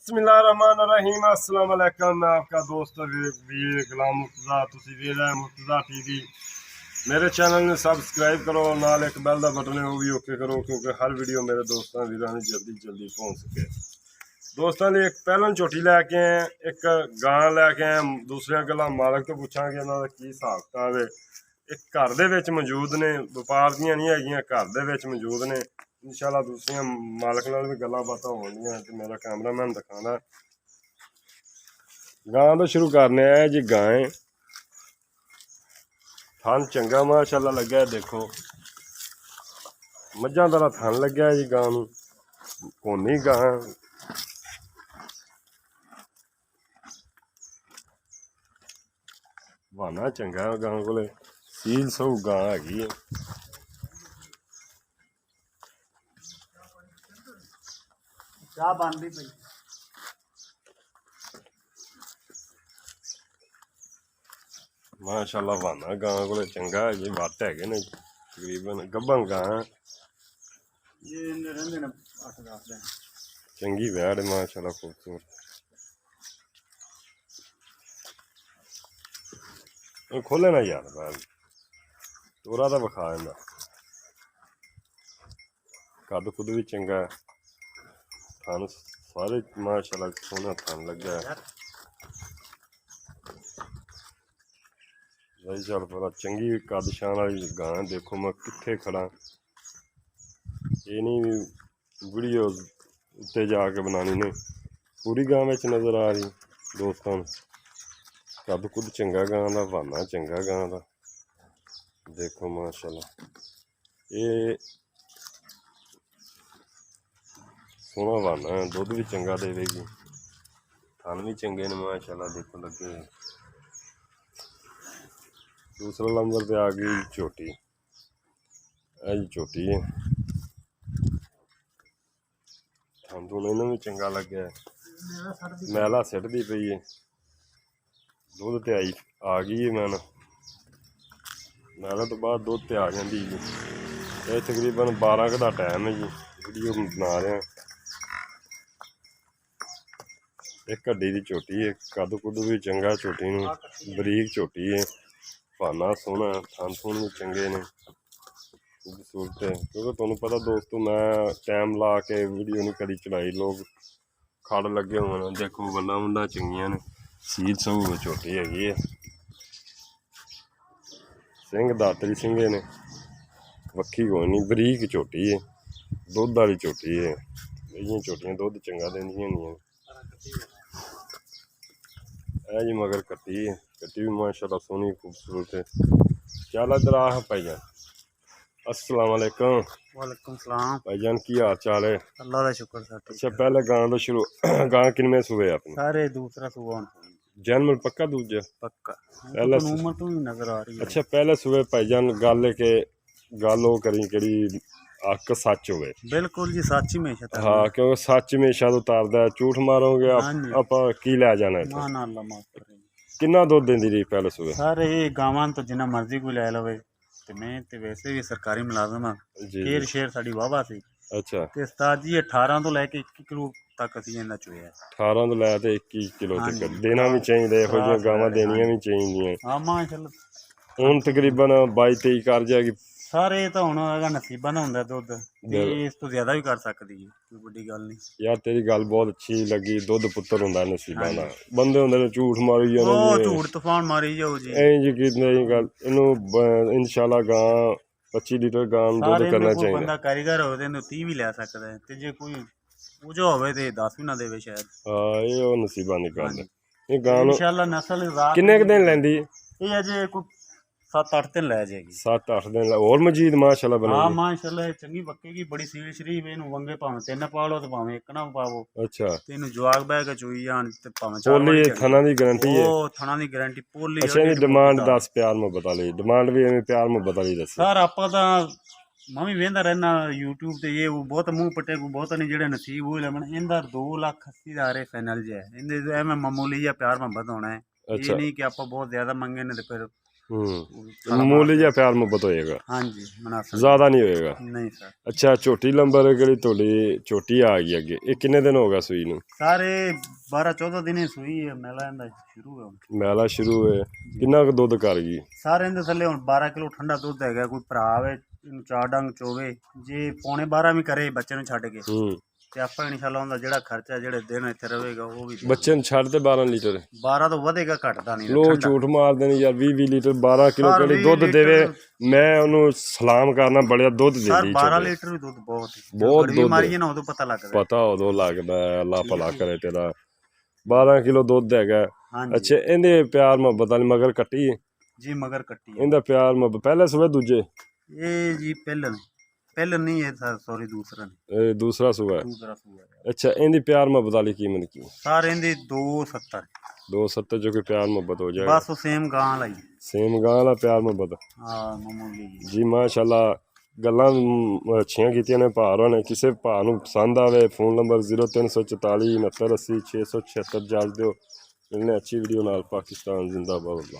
बिस्मिल्लाहिर्रहमानिर्रहीम अस्सलाम वालेकुम। मैं आपका दोस्त वीर गुलाम मुर्तज़ा। तुसी वीर है मुर्तज़ा टीवी। मेरे चैनल में सब्सक्राइब करो, नाल एक बैल का बटन है वो भी ओके करो, क्योंकि हर वीडियो मेरे दोस्तों वीरों ने जल्दी पहुँच सके। दोस्तों ने एक पहलन झोटी लैके आए, एक गां लैके आए। दूसरिया गल्लां मालक तो पूछांगे इन्हां दा की हिसाब किताब है। एक घर दे विच मौजूद ने, व्यापार दियां नहीं हैगियां, घर दे विच मौजूद ने। इंशाल्लाह दूसरिया मालक नाल भी गल्लां बातां होणगियां ते मेरा कैमरामैन दिखाना। गां तो शुरू करने आए जी। गाय थन चंगा माशाल्लाह लग्या, देखो मझां दा थन लग्या जी। गां नूं कोनी गां बहाना चंगा गां कोले, सील सहू गां हैगी है। चाह बन रही भाई। माशाल्लाह बहाना गां कोले चंगा है जी। वट है ने तकरीबन गब्बन गां ये रहंदे ने 8-10 दिन। चंगी वैड़ है माशाल्लाह, खूबसूरत। खोले ना यार बैल, तोरा तो विखा देना। कद कुद भी चंगा है, थन सारे माशाल्लाह सोहना थन लग्या है। चल पता चंगी कद शान वाली गां। देखो मैं कित्थे खड़ा, ये नहीं वीडियो उत्ते जाके बनानी ने, पूरी गां में नज़र आ रही दोस्तों। कद कुद चंगा गां दा, बहाना चंगा गां दा। देखो माशाल्लाह ये सोहना बहाना है, दुध भी चंगा देगी, थन भी चंगे ने माशाल्लाह। देखो लगे दूसरा नंबर पे आ गई झोटी। जी झोटी है, थन थुन इन्हों भी चंगा लग्या, मैला सिटदी पई है। दुध ते आ गई है, मैं मैला तो बाद दुध ते आ जाती जी। ये तकरीबन 12 का टाइम है जी, वीडियो बना रहे हैं। एक हड्डी की झोटी है, कद कुद भी चंगा झोटी नूं, बरीक झोटी है, भाना सोहना, थन थुन भी चंगे ने, खूबसूरत है। क्योंकि तुहानूं पता दोस्तों मैं टाइम ला के वीडियो नहीं कदी चलाई, लोग खड़ लगे होने। देखो वल्लां वुल्लां चंगियां ने, सील सहू झोटी हैगी है, सिंह दातरी सिंघे ने, वक्खी कोई नहीं, बरीक झोटी है, दुध वाली झोटी है। इ'यां झोटियां दुध चंगा देंदियां होंदियां। है जी मगर कट्टी है, कट्टी भी माशाल्लाह सोहनी खूबसूरत है। चल इधर आ भाईजान। अस्सलाम वालेकुम। वालेकुम सलाम। भाईजान की हाल चाल है? अल्लाह का शुक्र सर। अच्छा पहले गां तो शुरू गां किनमें सुबह अपनी? सारे दूसरा सुबह जन्म पक्का दूजा पक्का पहले तो उम्र तो ही नजर आ रही है। अच्छा पहले सुबह भाईजान गल के गल वो करी कड़ी अक सच होवे। बिल्कुल जी सच में हाँ क्योंकि सच हमेशा तो उतारदा है, झूठ मारोगे आप की लै जाना है। ना ना अल्लाह माफ करे। किन्ना दुध देंदी रही पहले सुबह? सारे गावां तो जिन्ना मर्जी कोई लै लवे ते मैं ते वैसे भी सरकारी मुलाजम हाँ। केर शेर साडी वाहवा सी। अच्छा ते उस्ताद जी 18 तो लैके 21 किलो तक असीं इन्ना चोया। 18 तो लै ते 21 किलो तक देना भी चाहिए, ਇਹੋ ਜਿਹੀਆਂ गावां देनियां भी चाहिए। हाँ माशाल्लाह हुण तकरीबन 22-23 कर जाएगी। सारे तो हुण नसीबां दा हुंदा दुध, इस तो ज्यादा भी कर सकदी है, कोई बड़ी गल नहीं। यार तेरी गल बहुत अच्छी लगी, दुध पुत्तर हुंदा नसीबां दा। बंदे हुंदे ने झूठ मारी जाने, झूठ तूफान मारी जाओ जी। ऐ जी की गल इनू इंशाल्लाह गां 25 लीटर गां दुध करना चाहिए। बंदा कारीगर होवे ते 30 भी लै सकदा है, ते जे कोई पूजा होवे ते 10 भी ना देवे शायद। हाँ ये नसीबां दी गल है। ये गां इंशाल्लाह नस्ल किन्ने क दिन लैंदी? ये अजे कोई 7-8 दिन लै जाएगी। 7-8 दिन और मजीद माशाल्लाह बनेगी। हाँ माशाल्लाह चंगी पक्केगी, बड़ी सील शरीफ इनू वंगे भावें 3 पालो ते भावें 1 ना पावो। अच्छा ते इनू जवाक बह के चोई जान ते भावें 4 वाली थना दी गारंटी है। ओ थना दी गारंटी पोली। अच्छा इहदी डिमांड 10 प्यार मुहब्बत वाली डिमांड भी एवें प्यार मुहब्बत वाली दस सर। आपां तां मैं भी वेंदा रहना यूट्यूब ते, ये बहुत मुंह पट्टे को बहुत नहीं जेड़े नसीब होए लमन इंदा 2,80,000 फाइनल जे है। इंदे एवें मामूली या प्यार मुहब्बत होना है। ये नहीं कि आपां बहुत ज्यादा मंगे ने ते फिर ਮਾਮੂਲੀ ਜਿਹਾ ਪਿਆਰ ਮੁਹੱਬਤ ਹੋਏਗਾ। ਹਾਂਜੀ ਮੁਨਾਸਿਬ, ਜ਼ਿਆਦਾ ਨਹੀਂ ਹੋਏਗਾ। ਨਹੀਂ ਸਰ। ਅੱਛਾ ਝੋਟੀ ਨੰਬਰ ਜਿਹੜੀ ਤੁਹਾਡੀ ਝੋਟੀ ਆ ਗਈ ਅੱਗੇ, ਇਹ ਕਿੰਨੇ ਦਿਨ ਹੋ ਗਿਆ ਸੂਈ ਨੂੰ? ਸਾਰੇ 12-14 ਦਿਨ ਸੂਈ ਹੈ। ਮੇਲਾ ਇਹਦਾ ਸ਼ੁਰੂ ਹੈ, ਮੇਲਾ ਸ਼ੁਰੂ ਹੈ। ਕਿੰਨਾ ਕੁ ਦੁੱਧ ਕਰ ਗਈ? ਸਾਰੇ ਇਹਦੇ ਥੱਲੇ ਹੁਣ 12 ਕਿਲੋ ਠੰਡਾ ਦੁੱਧ ਹੈਗਾ। ਕੋਈ ਭਰਾ ਆਵੇ ਇਹਨੂੰ 4 ਡੰਗ ਚੋਵੇ, ਜੇ ਪੌਣੇ 12 ਵੀ ਕਰੇ ਬੱਚੇ ਨੂੰ ਛੱਡ ਕੇ, ਤੇ ਆਪਾਂ ਇਨਸ਼ਾਅੱਲਾ ਉਹਦਾ ਜਿਹੜਾ ਖਰਚਾ ਜਿਹੜੇ ਦਿਨ ਇੱਥੇ ਰਹੇਗਾ ਉਹ ਵੀ ਬੱਚੇ ਨੂੰ ਛੱਡ ਤੇ 12 ਲੀਟਰ 12 ਤੋਂ ਵਧੇਗਾ, ਘਟਦਾ ਨਹੀਂ। ਲੋ ਝੂਠ ਮਾਰਦੇ ਨੇ ਯਾਰ, 20 ਲੀਟਰ 12 ਕਿਲੋ ਕਿਹੜੀ ਦੁੱਧ ਦੇਵੇ। ਮੈਂ ਉਹਨੂੰ ਸਲਾਮ ਕਰਨਾ, ਬੜਿਆ ਦੁੱਧ ਦੇ ਦੀ। 12 ਲੀਟਰ ਵੀ ਦੁੱਧ ਬਹੁਤ ਬਹੁਤ ਦੁੱਧ ਮਾਰੀ ਨਾ ਉਦੋਂ ਪਤਾ ਲੱਗਦਾ। ਪਤਾ ਉਦੋਂ ਲੱਗਦਾ। ਅੱਲਾਹ ਭਲਾ ਕਰੇ ਤੇਰਾ। 12 ਕਿਲੋ ਦੁੱਧ ਹੈਗਾ। ਅੱਛਾ ਇਹਦੇ ਪਿਆਰ ਮੁਹੱਬਤ ਵਾਲੀ ਮਗਰ ਕੱਟੀ ਹੈ ਜੀ? ਮਗਰ ਕੱਟੀ। ਇਹਦਾ ਪਿਆਰ ਮੁਹੱਬਤ ਪਹਿਲੇ ਸੂਏ ਦੂਜੇ? ਇਹ ਜੀ ਪਹਿਲਨ ਨਹੀਂ, ਇਹ ਸੌਰੀ ਦੂਸਰਾ ਨਹੀਂ, ਇਹ ਦੂਸਰਾ ਸੂਆ ਹੈ। ਦੂਸਰਾ ਸੂਆ। ਅੱਛਾ ਇਹਦੀ ਪਿਆਰ ਮੁਹੱਬਤ ਵਾਲੀ ਕੀਮਤ ਕੀ? ਸਾਰੇ ਇਹਦੀ 270। 270 ਜੋ ਕਿ ਪਿਆਰ ਮੁਹੱਬਤ ਹੋ ਜਾਏਗਾ। ਬਸ ਉਹ ਸੇਮ ਗਾਂ ਲਈ, ਸੇਮ ਗਾਂ ਦਾ ਪਿਆਰ ਮੁਹੱਬਤ। ਹਾਂ ਮਾਮੂਲੀ ਜੀ ਮਾਸ਼ਾਅੱਲਾ। ਗੱਲਾਂ ਅੱਛੀਆਂ ਕੀਤੀਆਂ ਨੇ ਭਾਅ ਨੇ। ਕਿਸੇ ਭਾਅ ਨੂੰ ਪਸੰਦ ਆਵੇ ਫੋਨ ਨੰਬਰ 0344 69 80 676 ਜਲ ਦਿਓ। ਮਿਲਨੇ ਅੱਛੀ ਵੀਡੀਓ ਨਾਲ। ਪਾਕਿਸਤਾਨ ਜ਼ਿੰਦਾਬਾਦ।